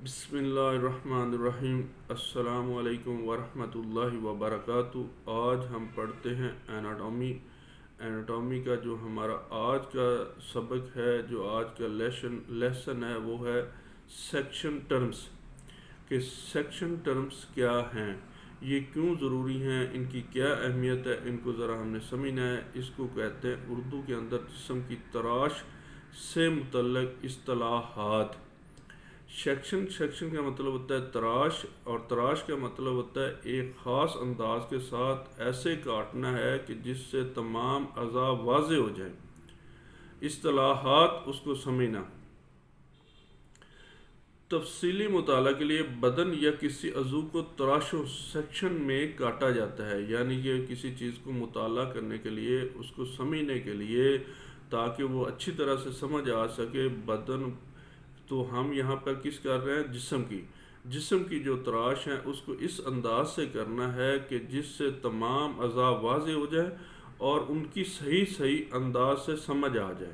بسم اللہ الرحمن الرحیم۔ السلام علیکم ورحمۃ اللہ وبرکاتہ۔ آج ہم پڑھتے ہیں ایناٹومی کا جو ہمارا آج کا سبق ہے، جو آج کا لیسن ہے، وہ ہے سیکشن ٹرمز کہ سیکشن ٹرمز کیا ہیں، یہ کیوں ضروری ہیں، ان کی کیا اہمیت ہے، ان کو ذرا ہم نے سمجھنا ہے۔ اس کو کہتے ہیں اردو کے اندر جسم کی تراش سے متعلق اصطلاحات۔ سیکشن کا مطلب ہوتا ہے تراش، اور تراش کا مطلب ہوتا ہے ایک خاص انداز کے ساتھ ایسے کاٹنا ہے کہ جس سے تمام اعضاء واضح ہو جائیں۔ اصطلاحات اس کو سمجھنا۔ تفصیلی مطالعہ کے لیے بدن یا کسی عضو کو تراش و سیکشن میں کاٹا جاتا ہے، یعنی کہ کسی چیز کو مطالعہ کرنے کے لیے، اس کو سمجھنے کے لیے، تاکہ وہ اچھی طرح سے سمجھ آ سکے بدن۔ تو ہم یہاں پر کس کر رہے ہیں؟ جسم کی جو تراش ہے اس کو اس انداز سے کرنا ہے کہ جس سے تمام اعضاء واضح ہو جائے اور ان کی صحیح انداز سے سمجھ آ جائے،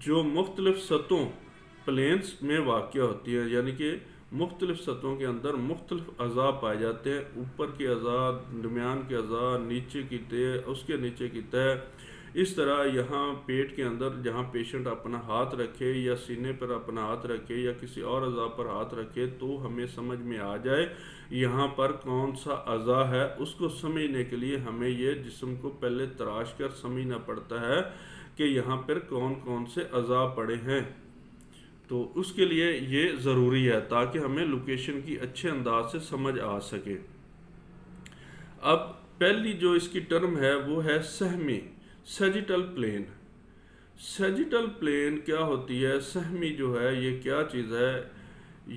جو مختلف سطحوں پلینز میں واقع ہوتی ہے، یعنی کہ مختلف سطحوں کے اندر مختلف اعضاء پائے جاتے ہیں، اوپر کے اعضاء، درمیان کے اعضاء، نیچے کی تہہ، اس کے نیچے کی تہہ۔ اس طرح یہاں پیٹ کے اندر جہاں پیشنٹ اپنا ہاتھ رکھے یا سینے پر اپنا ہاتھ رکھے یا کسی اور اعضاء پر ہاتھ رکھے تو ہمیں سمجھ میں آ جائے یہاں پر کون سا اعضاء ہے۔ اس کو سمجھنے کے لیے ہمیں یہ جسم کو پہلے تراش کر سمجھنا پڑتا ہے کہ یہاں پر کون سے اعضاء پڑے ہیں۔ تو اس کے لیے یہ ضروری ہے تاکہ ہمیں لوکیشن کی اچھے انداز سے سمجھ آ سکے۔ اب پہلی جو اس کی ٹرم ہے وہ ہے سہمی، سیجیٹل پلین۔ سیجیٹل پلین کیا ہوتی ہے؟ سہمی جو ہے یہ کیا چیز ہے؟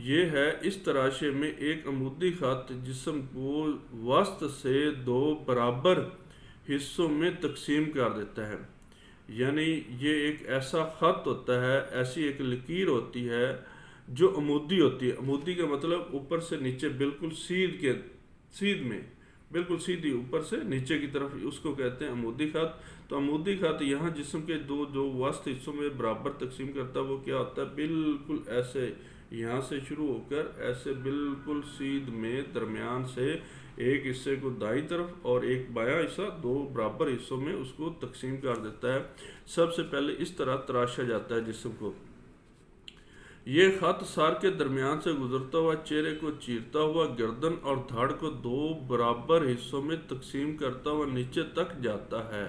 یہ ہے اس تراشے میں ایک عمودی خط جسم کو وسط سے دو برابر حصوں میں تقسیم کر دیتا ہے، یعنی یہ ایک ایسا خط ہوتا ہے، ایسی ایک لکیر ہوتی ہے جو عمودی ہوتی ہے۔ عمودی کا مطلب اوپر سے نیچے بالکل سیدھ میں، بالکل سیدھی اوپر سے نیچے کی طرف، اس کو کہتے ہیں عمودی خط۔ تو عمودی خط یہاں جسم کے جو وسط حصوں میں برابر تقسیم کرتا ہے وہ کیا ہوتا ہے؟ بالکل ایسے یہاں سے شروع ہو کر ایسے بالکل سیدھ میں درمیان سے ایک حصے کو دائیں طرف اور ایک بایاں حصہ، دو برابر حصوں میں اس کو تقسیم کر دیتا ہے۔ سب سے پہلے اس طرح تراشا جاتا ہے جسم کو۔ یہ خط سر کے درمیان سے گزرتا ہوا چہرے کو چیرتا ہوا گردن اور دھڑ کو دو برابر حصوں میں تقسیم کرتا ہوا نیچے تک جاتا ہے۔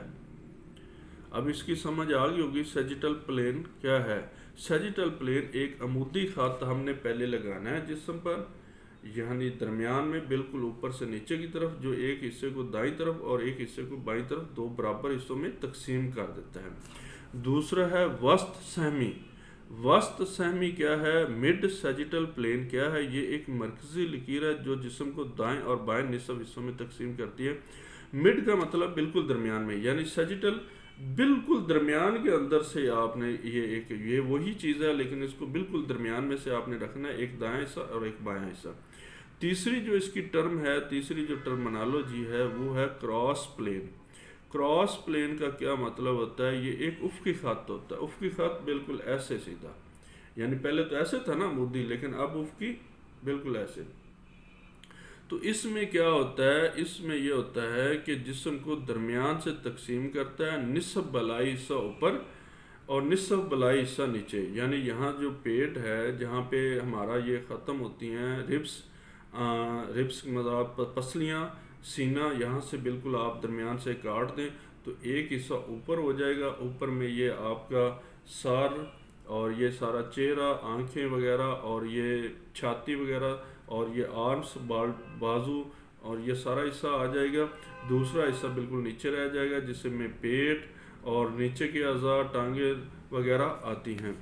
اب اس کی سمجھ آ گئی ہوگی سیجیٹل پلین کیا ہے۔ سیجیٹل پلین ایک عمودی خط ہم نے پہلے لگانا ہے جسم پر، یعنی درمیان میں بالکل اوپر سے نیچے کی طرف، جو ایک حصے کو دائیں طرف اور ایک حصے کو بائیں طرف دو برابر حصوں میں تقسیم کر دیتا ہے۔ دوسرا ہے وسط سہمی۔ وسط سہمی کیا ہے؟ مڈ سیجیٹل پلین کیا ہے؟ یہ ایک مرکزی لکیر ہے جو جسم کو دائیں اور بائیں نصف حصوں میں تقسیم کرتی ہے۔ مڈ کا مطلب بالکل درمیان میں، یعنی سیجیٹل بالکل درمیان کے اندر سے آپ نے یہ وہی چیز ہے لیکن اس کو بالکل درمیان میں سے آپ نے رکھنا ہے، ایک دائیں حصہ اور ایک بائیں حصہ۔ تیسری جو اس کی ٹرم ہے، تیسری جو ٹرمنالوجی ہے وہ ہے کراس پلین۔ کراس پلین کا کیا مطلب ہوتا ہے؟ یہ ایک افقی خط ہوتا ہے۔ افقی خط بالکل ایسے سیدھا، یعنی پہلے تو ایسے تھا نا عمودی، لیکن اب افقی بالکل ایسے۔ تو اس میں کیا ہوتا ہے؟ اس میں یہ ہوتا ہے کہ جسم کو درمیان سے تقسیم کرتا ہے، نصف بلائی حصہ اوپر اور نصف بلائی حصہ نیچے، یعنی یہاں جو پیٹ ہے جہاں پہ ہمارا یہ ختم ہوتی ہیں ربس مطلب پسلیاں، سینہ، یہاں سے بالکل آپ درمیان سے کاٹ دیں تو ایک حصہ اوپر ہو جائے گا۔ اوپر میں یہ آپ کا سر اور یہ سارا چہرہ، آنکھیں وغیرہ اور یہ چھاتی وغیرہ اور یہ آرمز، بازو اور یہ سارا حصہ آ جائے گا۔ دوسرا حصہ بالکل نیچے رہ جائے گا جس میں پیٹ اور نیچے کے اعضاء، ٹانگیں وغیرہ آتی ہیں۔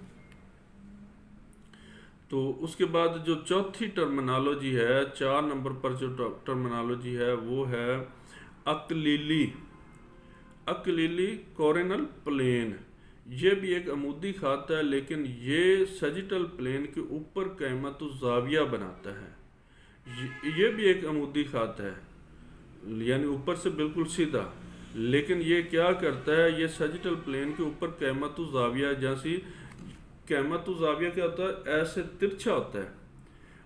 تو اس کے بعد جو چوتھی ٹرمنالوجی ہے، 4 نمبر پر جو ٹرمنالوجی ہے وہ ہے اکلیلی کورینل پلین۔ یہ بھی ایک عمودی خط ہے لیکن یہ سیجیٹل پلین کے اوپر قائمت الزاویہ بناتا ہے۔ یہ بھی ایک عمودی خط ہے، یعنی اوپر سے بالکل سیدھا، لیکن یہ کیا کرتا ہے؟ یہ سیجیٹل پلین کے اوپر قائمت الزاویہ، جیسی قائمت الزاویہ کیا ہوتا ہے؟ ایسے ترچھا ہوتا ہے،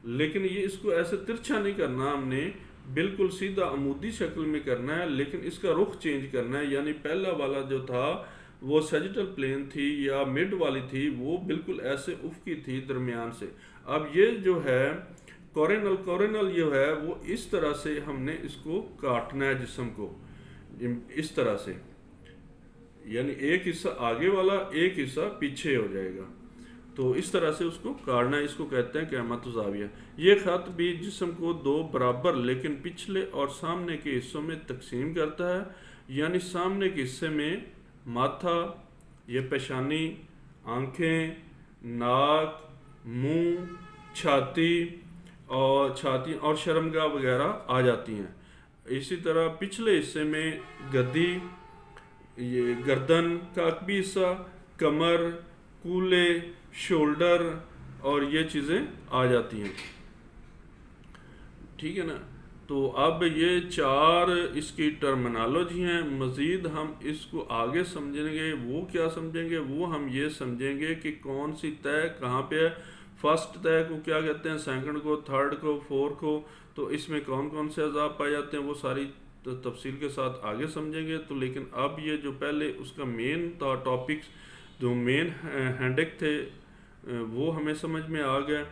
لیکن یہ اس کو ایسے ترچھا نہیں کرنا، ہم نے بالکل سیدھا عمودی شکل میں کرنا ہے، لیکن اس کا رخ چینج کرنا ہے. یعنی پہلا والا جو تھا وہ سیجیٹل پلین تھی یا مڈ والی تھی، وہ بالکل ایسے افقی تھی درمیان سے. اب یہ جو ہے کورینل جو ہے وہ اس طرح سے ہم نے اس کو کاٹنا ہے جسم کو، اس طرح سے. یعنی ایک حصہ آگے والا، ایک حصہ پیچھے ہو جائے گا. تو اس طرح سے اس کو کاٹنا ہے. اس کو کہتے ہیں قیامت زاویہ. یہ خط بھی جسم کو دو برابر لیکن پچھلے اور سامنے کے حصوں میں تقسیم کرتا ہے. یعنی سامنے کے حصے میں ماتھا، یہ پیشانی، آنکھیں، ناک، منہ، چھاتی اور شرمگاہ وغیرہ آ جاتی ہیں. اسی طرح پچھلے حصے میں گدی، یہ گردن کا عقبی حصہ، کمر، کولے، شولڈر اور یہ چیزیں آ جاتی ہیں. ٹھیک ہے نا. تو اب یہ چار اس کی ٹرمنالوجی ہیں. مزید ہم اس کو آگے سمجھیں گے. وہ کیا سمجھیں گے؟ وہ ہم یہ سمجھیں گے کہ کون سی طے کہاں پہ ہے. فرسٹ طے کو کیا کہتے ہیں، سیکنڈ کو، تھرڈ کو، فورتھ کو. تو اس میں کون کون سے اعضاء پائے جاتے ہیں، وہ ساری تفصیل کے ساتھ آگے سمجھیں گے. تو لیکن اب یہ جو پہلے اس کا مین ٹاپکس، جو مین ہینڈک تھے وہ ہمیں سمجھ میں آ گیا.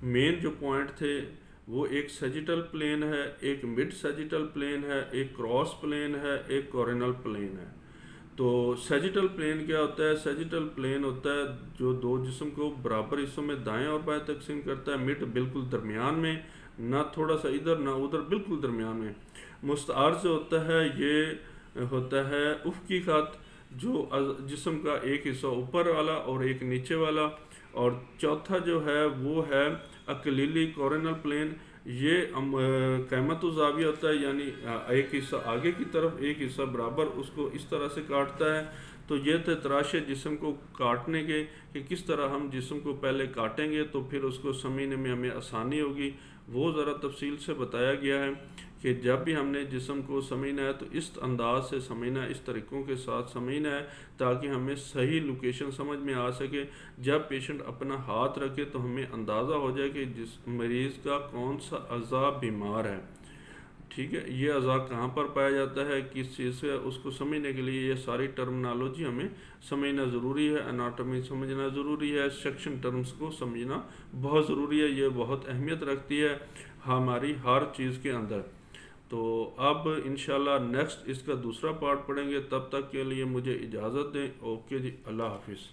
مین جو پوائنٹ تھے وہ ایک سیجیٹل پلین ہے، ایک مڈ سیجیٹل پلین ہے، ایک کراس پلین ہے، ایک کورینل پلین ہے. تو سیجیٹل پلین کیا ہوتا ہے؟ سیجیٹل پلین ہوتا ہے جو دو جسم کو برابر حصوں میں دائیں اور بائیں تقسیم کرتا ہے. مڈ بالکل درمیان میں، نہ تھوڑا سا ادھر نہ ادھر، بالکل درمیان میں. مستعرض جو ہوتا ہے یہ ہوتا ہے افقی خط، جو جسم کا ایک حصہ اوپر والا اور ایک نیچے والا. اور چوتھا جو ہے وہ ہے اکلیلی کورینل پلین. یہ قیمت و زاویہ ہوتا ہے، یعنی ایک حصہ آگے کی طرف، ایک حصہ برابر، اس کو اس طرح سے کاٹتا ہے. تو یہ تھے تراشے جسم کو کاٹنے کے، کہ کس طرح ہم جسم کو پہلے کاٹیں گے تو پھر اس کو سمجھنے میں ہمیں آسانی ہوگی. وہ ذرا تفصیل سے بتایا گیا ہے کہ جب بھی ہم نے جسم کو سمجھنا ہے تو اس انداز سے سمجھنا ہے، اس طریقوں کے ساتھ سمجھنا ہے تاکہ ہمیں صحیح لوکیشن سمجھ میں آ سکے. جب پیشنٹ اپنا ہاتھ رکھے تو ہمیں اندازہ ہو جائے کہ جس مریض کا کون سا اعضاء بیمار ہے. ٹھیک ہے، یہ اعضاء کہاں پر پایا جاتا ہے، کس چیز سے، اس کو سمجھنے کے لیے یہ ساری ٹرمنالوجی ہمیں سمجھنا ضروری ہے. اناٹومی سمجھنا ضروری ہے، سیکشن ٹرمز کو سمجھنا بہت ضروری ہے. یہ بہت اہمیت رکھتی ہے ہماری ہر چیز کے اندر. تو اب انشاءاللہ نیکسٹ اس کا دوسرا پارٹ پڑھیں گے. تب تک کے لیے مجھے اجازت دیں. اوکے جی، اللہ حافظ.